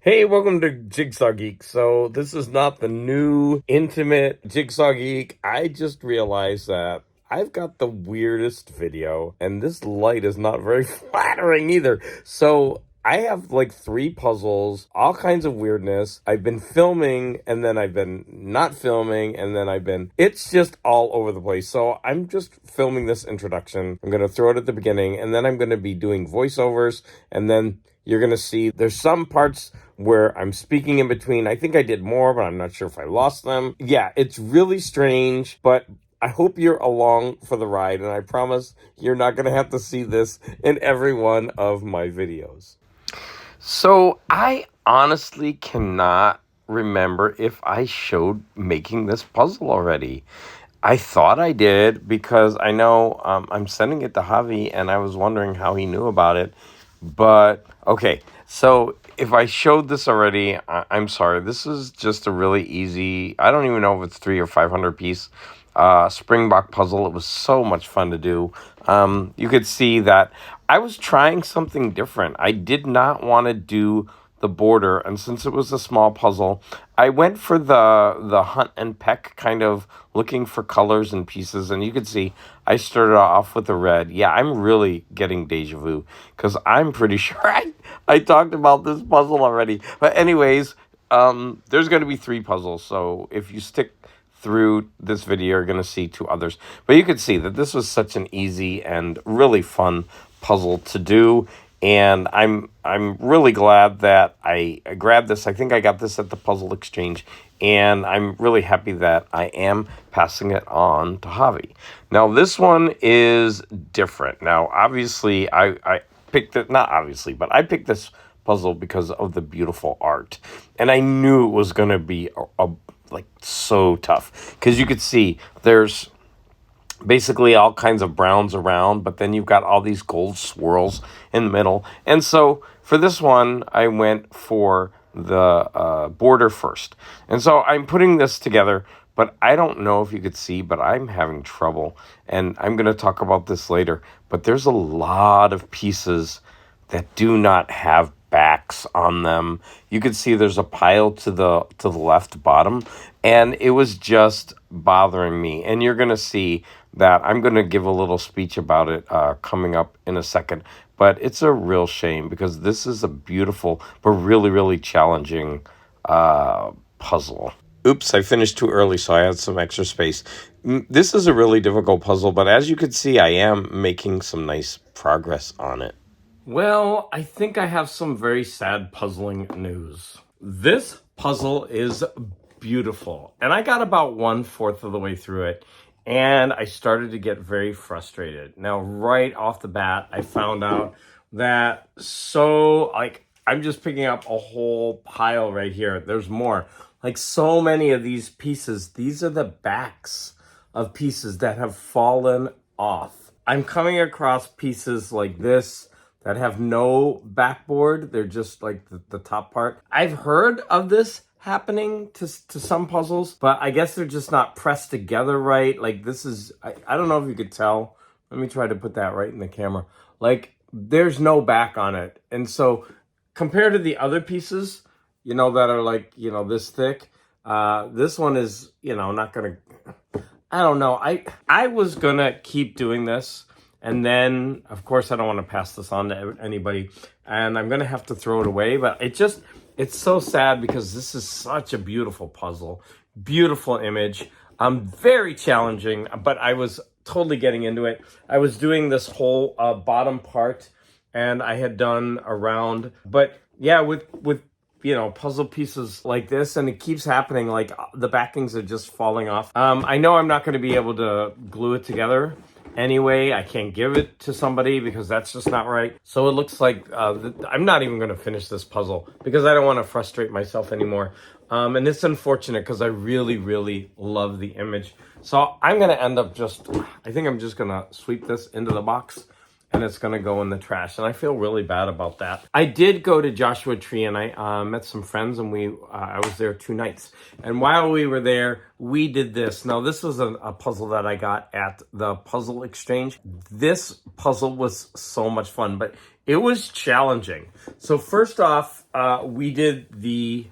Hey, welcome to Jigsaw Geek. So, this is not the new intimate Jigsaw Geek. I just realized that I've got the weirdest video, and this light is not very flattering either. So, I have like three puzzles, all kinds of weirdness. I've been filming, and then I've been not filming, and then it's just all over the place. So, I'm just filming this introduction. I'm going to throw it at the beginning, and then I'm going to be doing voiceovers, and then you're going to see there's some parts where I'm speaking in between. I think I did more, but I'm not sure if I lost them. Yeah, it's really strange, but I hope you're along for the ride, and I promise you're not going to have to see this in every one of my videos. So I honestly cannot remember if I showed making this puzzle already. I thought I did because I know I'm sending it to Javi, and I was wondering how he knew about it. But okay, so if I showed this already, I'm sorry. This is just a really easy, I don't even know if it's 300 or 500 piece Springbok puzzle. It was so much fun to do. You could see that I was trying something different. I did not want to do the border, and since it was a small puzzle, I went for the hunt and peck, kind of looking for colors and pieces. And you could see I started off with the red. Yeah, I'm really getting deja vu because I'm pretty sure I talked about this puzzle already. But anyways, there's going to be three puzzles, so if you stick through this video, you're going to see two others. But you could see that this was such an easy and really fun puzzle to do. And I'm really glad that I grabbed this. I think I got this at the Puzzle Exchange, and I'm really happy that I am passing it on to Javi. Now, this one is different. Now, obviously, I picked it, not obviously, but I picked this puzzle because of the beautiful art. And I knew it was going to be like so tough because you could see there's basically all kinds of browns around, but then you've got all these gold swirls in the middle. And so for this one, I went for the border first. And so I'm putting this together, but I don't know if you could see, but I'm having trouble. And I'm going to talk about this later. But there's a lot of pieces that do not have backs on them. You could see there's a pile to the left bottom, and it was just bothering me. And you're going to see that I'm going to give a little speech about it coming up in a second. But it's a real shame because this is a beautiful but really, really challenging puzzle. Oops, I finished too early, so I had some extra space. This is a really difficult puzzle, but as you can see, I am making some nice progress on it. Well, I think I have some very sad, puzzling news. This puzzle is beautiful, and I got about 1/4 of the way through it, and I started to get very frustrated. Now, right off the bat, I found out that I'm just picking up a whole pile right here. There's more. Like so many of these pieces, these are the backs of pieces that have fallen off. I'm coming across pieces like this that have no backboard. They're just like the top part. I've heard of this happening to some puzzles, but I guess they're just not pressed together right. Like this is, I don't know if you could tell. Let me try to put that right in the camera. Like there's no back on it. And so compared to the other pieces, that are like, this thick, this one is, not gonna, I don't know. I was gonna keep doing this. And then, of course, I don't want to pass this on to anybody, and I'm going to have to throw it away. But it's so sad because this is such a beautiful puzzle, beautiful image, very challenging, but I was totally getting into it. I was doing this whole bottom part, and I had done around, but yeah, with puzzle pieces like this, and it keeps happening, like the backings are just falling off. I know I'm not going to be able to glue it together. Anyway, I can't give it to somebody because that's just not right. So it looks like I'm not even going to finish this puzzle because I don't want to frustrate myself anymore. And it's unfortunate because I really, really love the image. So I'm going to end up I think I'm just going to sweep this into the box, and it's going to go in the trash. And I feel really bad about that. I did go to Joshua Tree, and I met some friends, and I was there 2 nights. And while we were there, we did this. Now, this was a puzzle that I got at the Puzzle Exchange. This puzzle was so much fun, but it was challenging. So first off, we did the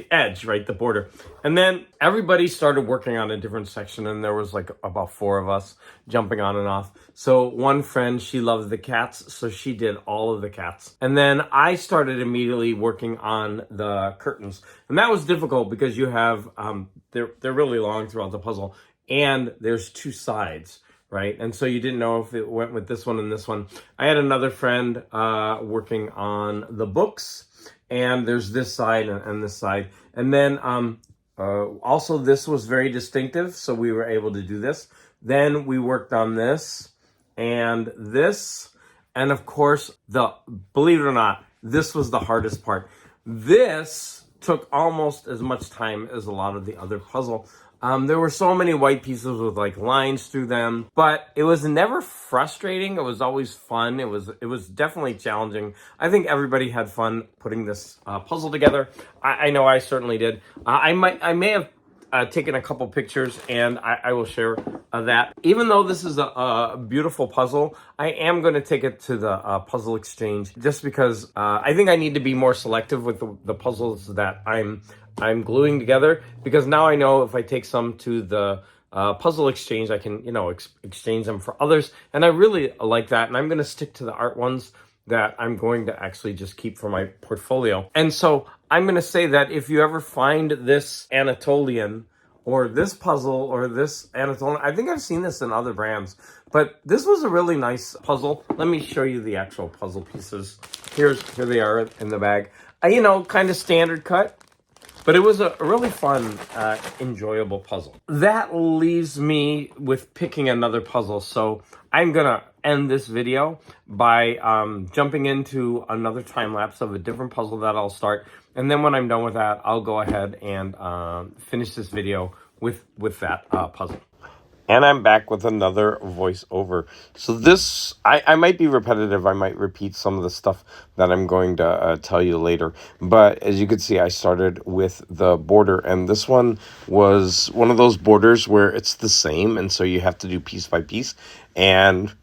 edge, right, the border. And then everybody started working on a different section, and there was like about 4 of us jumping on and off. So one friend, she loves the cats, so she did all of the cats. And then I started immediately working on the curtains. And that was difficult because you have, they're really long throughout the puzzle, and there's 2 sides. Right. And so you didn't know if it went with this one and this one. I had another friend working on the books, and there's this side and this side. And then also this was very distinctive, so we were able to do this. Then we worked on this and this. And of course, believe it or not, this was the hardest part. This took almost as much time as a lot of the other puzzle. There were so many white pieces with like lines through them, but it was never frustrating. It was always fun. It was definitely challenging. I think everybody had fun putting this puzzle together. I know I certainly did. I may have taken a couple pictures, and I will share that. Even though this is a beautiful puzzle, I am going to take it to the puzzle exchange just because I think I need to be more selective with the puzzles that I'm gluing together, because now I know if I take some to the puzzle exchange, I can, exchange them for others. And I really like that. And I'm going to stick to the art ones that I'm going to actually just keep for my portfolio. And so I'm going to say that if you ever find this Anatolian or this puzzle or this Anatolian, I think I've seen this in other brands, but this was a really nice puzzle. Let me show you the actual puzzle pieces. Here they are in the bag. Kind of standard cut. But it was a really fun, enjoyable puzzle. That leaves me with picking another puzzle. So I'm going to end this video by jumping into another time lapse of a different puzzle that I'll start. And then when I'm done with that, I'll go ahead and finish this video with that puzzle. And I'm back with another voiceover. So this, I might be repetitive. I might repeat some of the stuff that I'm going to tell you later. But as you can see, I started with the border. And this one was one of those borders where it's the same. And so you have to do piece by piece. And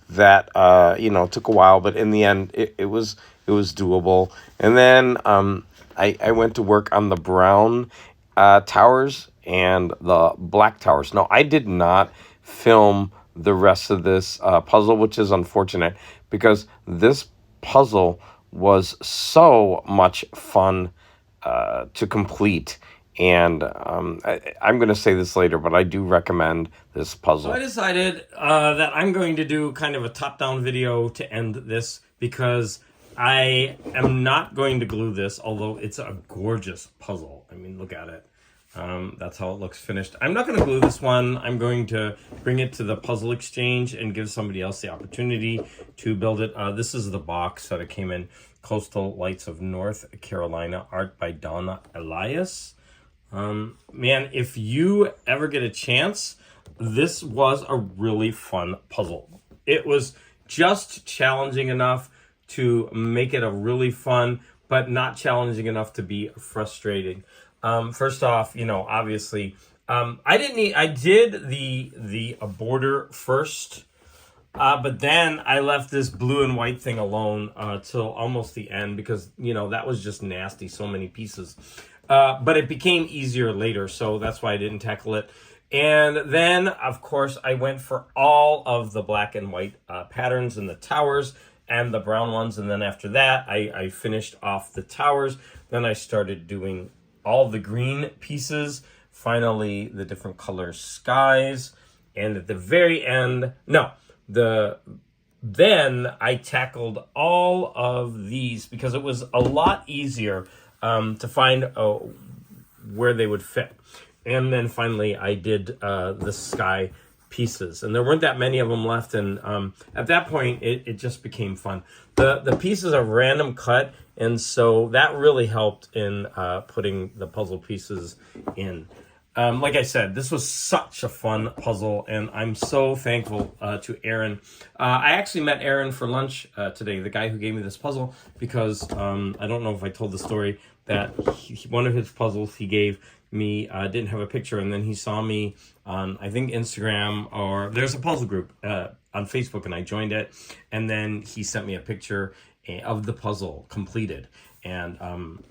that, took a while. But in the end, it was doable. And then I went to work on the brown towers and the black towers. No, I did not film the rest of this puzzle, which is unfortunate because this puzzle was so much fun to complete. And I'm going to say this later, but I do recommend this puzzle. So I decided that I'm going to do kind of a top-down video to end this because I am not going to glue this, although it's a gorgeous puzzle. I mean, look at it. That's how it looks finished. I'm not going to glue this one. I'm going to bring it to the puzzle exchange and give somebody else the opportunity to build it. This is the box that it came in. Coastal Lights of North Carolina, art by Donna Elias. Man, if you ever get a chance, this was a really fun puzzle. It was just challenging enough to make it a really fun, but not challenging enough to be frustrating. First off, obviously, I did the border first, but then I left this blue and white thing alone, till almost the end because, that was just nasty, so many pieces. But it became easier later, so that's why I didn't tackle it. And then, of course, I went for all of the black and white, patterns in the towers and the brown ones. And then after that, I finished off the towers. Then I started doing all the green pieces, finally the different color skies, and at the very end, then I tackled all of these because it was a lot easier to find where they would fit. And then finally I did the sky pieces, and there weren't that many of them left, and at that point it just became fun. The pieces are random cut, and so that really helped in putting the puzzle pieces in. Like I said, this was such a fun puzzle, and I'm so thankful to Aaron. I actually met Aaron for lunch today, the guy who gave me this puzzle, because I don't know if I told the story that one of his puzzles he gave me didn't have a picture, and then he saw me on, I think, Instagram, or there's a puzzle group on Facebook, and I joined it, and then he sent me a picture of the puzzle completed. And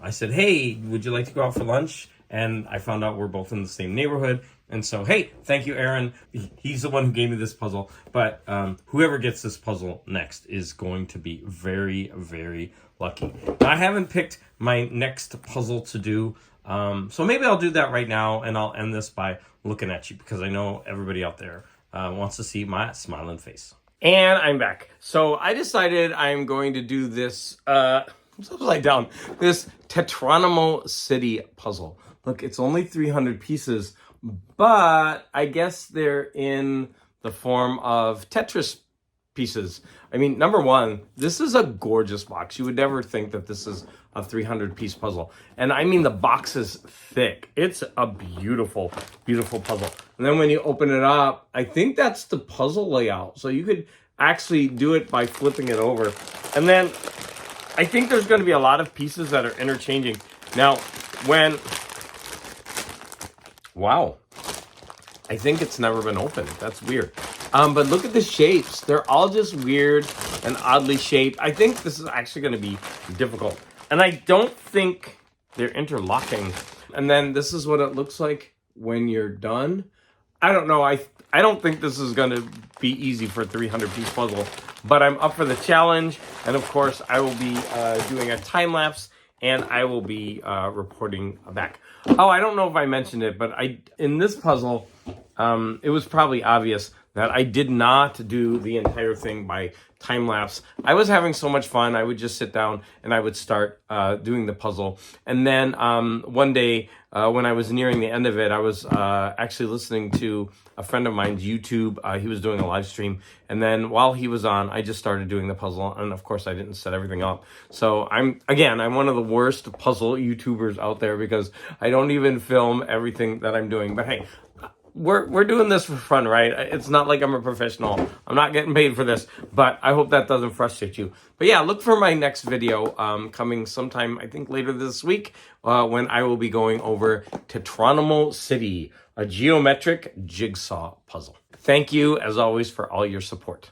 I said, hey, would you like to go out for lunch? And I found out we're both in the same neighborhood. And so, hey, thank you, Aaron. He's the one who gave me this puzzle. But whoever gets this puzzle next is going to be very, very lucky. Now, I haven't picked my next puzzle to do. So maybe I'll do that right now, and I'll end this by looking at you, because I know everybody out there wants to see my smiling face. And I'm back. So I decided I'm going to do this upside down, this Tetronimo City puzzle. Look, it's only 300 pieces, but I guess they're in the form of Tetris pieces. I mean, number one, this is a gorgeous box. You would never think that this is a 300-piece puzzle. And I mean, the box is thick. It's a beautiful, beautiful puzzle. And then when you open it up, I think that's the puzzle layout. So you could actually do it by flipping it over. And then I think there's going to be a lot of pieces that are interchanging. Now, wow, I think it's never been opened. That's weird. But look at the shapes. They're all just weird and oddly shaped. I think this is actually going to be difficult. And I don't think they're interlocking. And then this is what it looks like when you're done. I don't know. I don't think this is going to be easy for a 300-piece puzzle. But I'm up for the challenge. And of course, I will be doing a time lapse. And I will be reporting back. Oh, I don't know if I mentioned it, but in this puzzle, it was probably obvious that I did not do the entire thing by time lapse. I was having so much fun. I would just sit down and I would start doing the puzzle. And then one day when I was nearing the end of it, I was actually listening to a friend of mine's YouTube. He was doing a live stream. And then while he was on, I just started doing the puzzle. And of course, I didn't set everything up. So I'm one of the worst puzzle YouTubers out there, because I don't even film everything that I'm doing. But hey, we're doing this for fun, right? It's not like I'm a professional. I'm not getting paid for this, but I hope that doesn't frustrate you. But yeah, look for my next video coming sometime, I think later this week, when I will be going over Tetronimo City, a geometric jigsaw puzzle. Thank you, as always, for all your support.